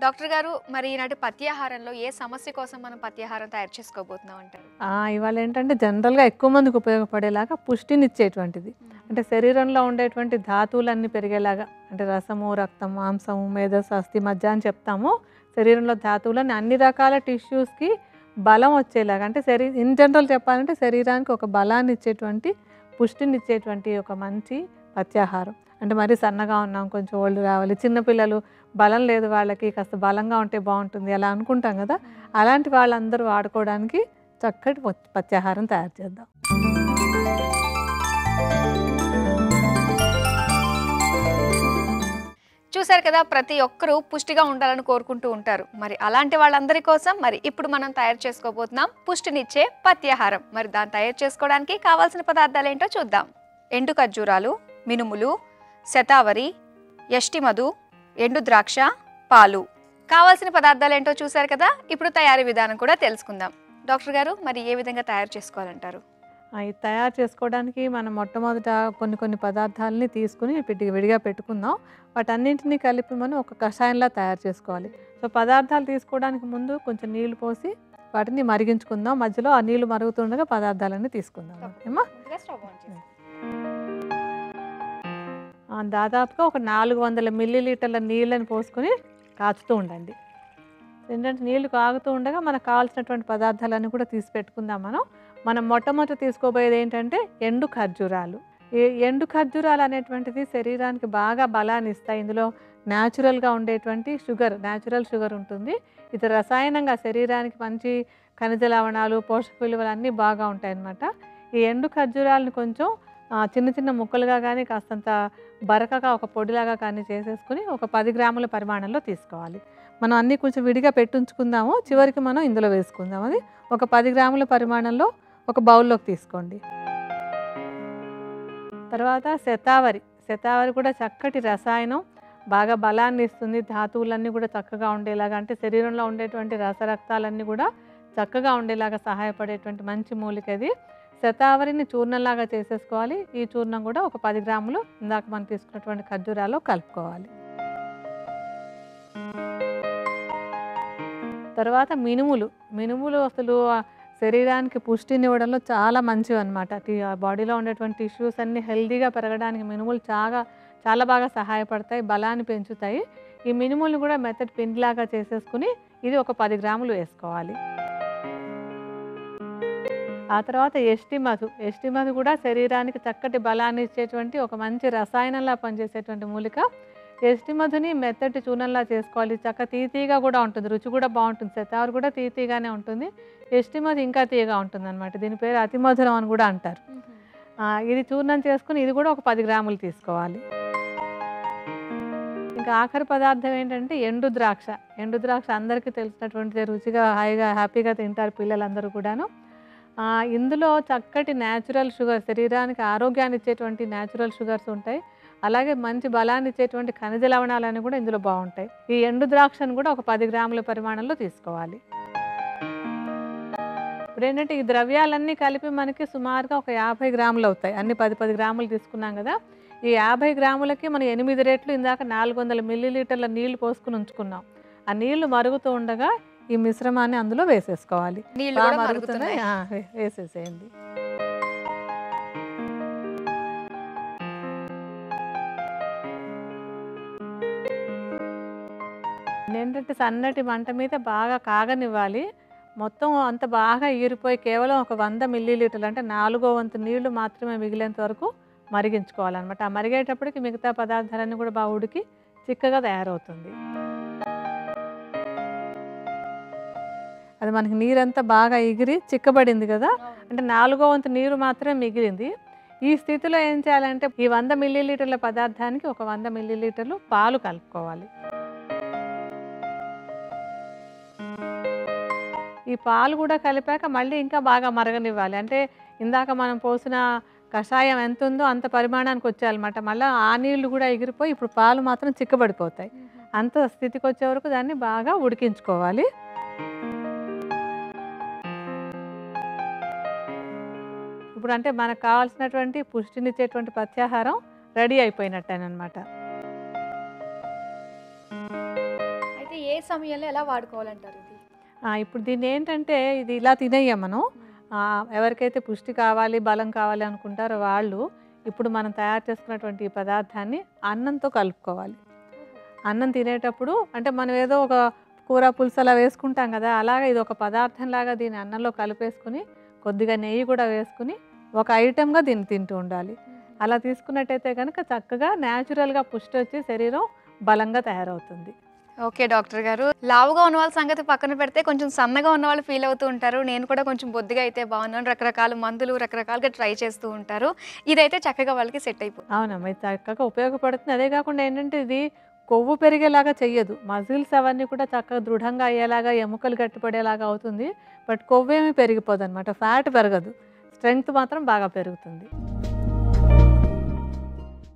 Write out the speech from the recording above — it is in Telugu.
డాక్టర్ గారు మరి ఈనాటి పథ్యాహారంలో ఏ సమస్య కోసం మనం పథ్యాహారం తయారు చేసుకోబోతున్నాం అంటారు? ఇవాళ ఏంటంటే జనరల్‌గా ఎక్కువ మందికి ఉపయోగపడేలాగా పుష్టినిచ్చేటువంటిది. అంటే శరీరంలో ఉండేటువంటి ధాతువులన్నీ పెరిగేలాగా అంటే రసము, రక్తం, మాంసము, మేధస్సు, అస్థి, మజ్జ అని చెప్తాము. శరీరంలో ధాతువులని అన్ని రకాల టిష్యూస్‌కి బలం వచ్చేలాగా అంటే ఇన్ జనరల్ చెప్పాలంటే శరీరానికి ఒక బలాన్ని ఇచ్చేటువంటి, పుష్టినిచ్చేటువంటి ఒక మంచి పథ్యాహారం. అంటే మరీ సన్నగా ఉన్నాం, కొంచెం ఒళ్ళు రావాలి, చిన్నపిల్లలు బలం లేదు వాళ్ళకి, కాస్త బలంగా ఉంటే బాగుంటుంది అలా అనుకుంటాం కదా! అలాంటి వాళ్ళందరూ వాడుకోవడానికి చక్కటి పథ్యాహారం తయారు చేద్దాం. చూసారు కదా, ప్రతి ఒక్కరూ పుష్టిగా ఉండాలని కోరుకుంటూ ఉంటారు. మరి అలాంటి వాళ్ళందరి కోసం మరి ఇప్పుడు మనం తయారు చేసుకోబోతున్నాం పుష్టినిచ్చే పథ్యాహారం. మరి దాన్ని తయారు చేసుకోవడానికి కావాల్సిన పదార్థాలు ఏంటో చూద్దాం. ఎండు ఖర్జూరాలు, మినుములు, శతావరి, యష్టిమధు, ఎండు ద్రాక్ష, పాలు. కావాల్సిన పదార్థాలు ఏంటో చూసారు కదా, ఇప్పుడు తయారీ విధానం కూడా తెలుసుకుందాం. డాక్టర్ గారు, మరి ఏ విధంగా తయారు చేసుకోవాలంటారు? ఇది తయారు చేసుకోవడానికి మనం మొట్టమొదట కొన్ని పదార్థాలని తీసుకుని విడిగా పెట్టుకుందాం. వాటన్నింటినీ కలిపి మనం ఒక కషాయంలా తయారు చేసుకోవాలి. సో పదార్థాలు తీసుకోవడానికి ముందు కొంచెం నీళ్లు పోసి వాటిని మరిగించుకుందాం. మధ్యలో ఆ నీళ్లు మరుగుతుండగా పదార్థాలన్నీ తీసుకుందాం. ఓకేమా? దాదాపుగా ఒక 400 మిల్లీలీటర్ల నీళ్ళని పోసుకొని కాచుతూ ఉండండి. ఏంటంటే నీళ్లు కాగుతూ ఉండగా మనకు కావాల్సినటువంటి పదార్థాలన్నీ కూడా తీసి పెట్టుకుందాం. మనం మొట్టమొదటి తీసుకోబోయేది ఏంటంటే ఎండు ఖర్జూరాలు. ఈ ఎండు ఖర్జూరాలు అనేటువంటిది శరీరానికి బాగా బలాన్ని ఇస్తాయి. ఇందులో న్యాచురల్గా ఉండేటువంటి న్యాచురల్ షుగర్ ఉంటుంది. ఇది రసాయనంగా శరీరానికి మంచి ఖనిజ లవణాలు, పోషక విలువలు అన్నీ బాగా ఉంటాయి అన్నమాట. ఈ ఎండు ఖర్జూరాలను కొంచెం చిన్న ముక్కలుగా కానీ కాస్తంత బరకగా ఒక పొడిలాగా కానీ చేసేసుకుని ఒక 10 గ్రాముల పరిమాణంలో తీసుకోవాలి. మనం అన్నీ కొంచెం విడిగా పెట్టుంచుకుందాము, చివరికి మనం ఇందులో వేసుకుందాం. అది ఒక 10 గ్రాముల పరిమాణంలో ఒక బౌల్లోకి తీసుకోండి. తర్వాత శతావరి కూడా చక్కటి రసాయనం, బాగా బలాన్ని ఇస్తుంది. ధాతువులన్నీ కూడా చక్కగా ఉండేలాగా అంటే శరీరంలో ఉండేటువంటి రసరక్తాలన్నీ కూడా చక్కగా ఉండేలాగా సహాయపడేటువంటి మంచి మూలిక ఇది. శతావరిని చూర్ణంలాగా చేసేసుకోవాలి. ఈ చూర్ణం కూడా ఒక 10 గ్రాములు ఇందాక మనం తీసుకున్నటువంటి ఖర్జూరాల్లో కలుపుకోవాలి. తర్వాత మినుములు అసలు శరీరానికి పుష్టినివ్వడంలో చాలా మంచివి అనమాట. బాడీలో ఉండేటువంటి టిష్యూస్ అన్నీ హెల్తీగా పెరగడానికి మినుములు చాలా బాగా సహాయపడతాయి, బలాన్ని పెంచుతాయి. ఈ మినుములు కూడా మెత్తటి పిండిలాగా చేసేసుకుని ఇది ఒక 10 గ్రాములు వేసుకోవాలి. ఆ తర్వాత యష్టిమధు కూడా శరీరానికి చక్కటి బలాన్ని ఇచ్చేటువంటి ఒక మంచి రసాయనంలా పనిచేసేటువంటి మూలిక. యష్టిమధుని మెత్తటి చూర్ణంలా చేసుకోవాలి. తీయగా కూడా ఉంటుంది, రుచి కూడా బాగుంటుంది. శతావరి కూడా తీయగానే ఉంటుంది. యష్టిమధు ఇంకా తీయగా ఉంటుంది అనమాట. దీని పేరు అతిమధురం అని కూడా అంటారు. ఇది చూర్ణం చేసుకుని ఇది కూడా ఒక 10 గ్రాములు తీసుకోవాలి. ఇంకా ఆఖరి పదార్థం ఏంటంటే ఎండు ద్రాక్ష అందరికీ తెలిసినటువంటి రుచిగా హాయిగా హ్యాపీగా తింటారు పిల్లలందరూ కూడాను. ఇందులో చక్కటి న్యాచురల్ షుగర్, శరీరానికి ఆరోగ్యాన్ని ఇచ్చేటువంటి న్యాచురల్ షుగర్స్ ఉంటాయి. అలాగే మంచి బలాన్ని ఇచ్చేటువంటి ఖనిజ లవణాలన్నీ కూడా ఇందులో బాగుంటాయి. ఈ ఎండు ద్రాక్షను కూడా ఒక 10 గ్రాముల పరిమాణంలో తీసుకోవాలి. ఇప్పుడు ఏంటంటే ఈ ద్రవ్యాలన్నీ కలిపి మనకి సుమారుగా ఒక 50 గ్రాములు అవుతాయి. అన్ని 10 గ్రాములు తీసుకున్నాం కదా. ఈ 50 గ్రాములకి మనం 8 రెట్లు ఇందాక 400 మిల్లీలీటర్ల నీళ్లు పోసుకుని ఉంచుకున్నాం. ఆ నీళ్లు మరుగుతూ ఉండగా ఈ మిశ్రమాన్ని అందులో వేసేసుకోవాలి. వేసేసేయండి. ఏంటంటే సన్నటి మంట మీద బాగా కాగనివ్వాలి. మొత్తం అంత బాగా ఈరిపోయి కేవలం ఒక 100 మిల్లీలీటర్లు అంటే 4వ వంతు నీళ్లు మాత్రమే మిగిలేంత వరకు మరిగించుకోవాలన్నమాట. ఆ మరిగేటప్పటికి మిగతా పదార్థాలన్నీ కూడా బాగా ఉడికి చిక్కగా తయారవుతుంది. అది మనకి నీరంతా బాగా ఎగిరి చిక్కబడింది కదా. అంటే 4వ వంతు నీరు మాత్రమే మిగిలింది. ఈ స్థితిలో ఏం చేయాలంటే ఈ 100 మిల్లీలీటర్ల పదార్థానికి ఒక 100 మిల్లీలీటర్లు పాలు కలుపుకోవాలి. ఈ పాలు కూడా కలిపాక మళ్ళీ ఇంకా బాగా మరగనివ్వాలి. అంటే ఇందాక మనం పోసిన కషాయం ఎంత ఉందో అంత పరిమాణానికి వచ్చేయాలన్నమాట. మళ్ళీ ఆ నీళ్లు కూడా ఎగిరిపోయి ఇప్పుడు పాలు మాత్రం చిక్కబడిపోతాయి. అంత స్థితికి వచ్చే వరకు దాన్ని బాగా ఉడికించుకోవాలి. ఇప్పుడు అంటే మనకు కావాల్సినటువంటి పుష్టినిచ్చేటువంటి పథ్యాహారం రెడీ అయిపోయినట్టేనమాట. అయితే ఏ సమయంలో ఎలా వాడుకోవాలంటారు ఇది? ఇప్పుడు దీన్ని ఏంటంటే ఇది ఇలా తినేయం మనం. ఎవరికైతే పుష్టి కావాలి, బలం కావాలి అనుకుంటారో వాళ్ళు ఇప్పుడు మనం తయారు చేసుకున్నటువంటి ఈ పదార్థాన్ని అన్నంతో కలుపుకోవాలి. అన్నం తినేటప్పుడు అంటే మనం ఏదో ఒక కూర పులుసు అలా వేసుకుంటాం కదా, అలాగే ఇది ఒక పదార్థంలాగా దీన్ని అన్నంలో కలిపేసుకుని కొద్దిగా నెయ్యి కూడా వేసుకుని ఒక ఐటెంగా దీన్ని తింటూ ఉండాలి. అలా తీసుకున్నట్టయితే కనుక చక్కగా న్యాచురల్గా పుష్టి వచ్చి శరీరం బలంగా తయారవుతుంది. ఓకే డాక్టర్ గారు, లావుగా ఉన్న వాళ్ళ సంగతి పక్కన పెడితే కొంచెం సన్నగా ఉన్న వాళ్ళు ఫీల్ అవుతూ ఉంటారు. నేను కూడా కొంచెం బొద్దుగా అయితే బాగున్నాను, రకరకాల మందులు రకరకాలుగా ట్రై చేస్తూ ఉంటారు. ఇదైతే చక్కగా వాళ్ళకి సెట్ అయిపోతుంది. అవునమ్మా, ఇది చక్కగా ఉపయోగపడుతుంది. అదే కాకుండా ఏంటంటే ఇది కొవ్వు పెరిగేలాగా చెయ్యదు. మజిల్స్ అవన్నీ కూడా చక్కగా దృఢంగా అయ్యేలాగా, ఎముకలు గట్టిపడేలాగా అవుతుంది. బట్ కొవ్వేమీ పెరిగిపోదు అనమాట, ఫ్యాట్ పెరగదు, స్ట్రెంగ్త్ మాత్రం బాగా పెరుగుతుంది.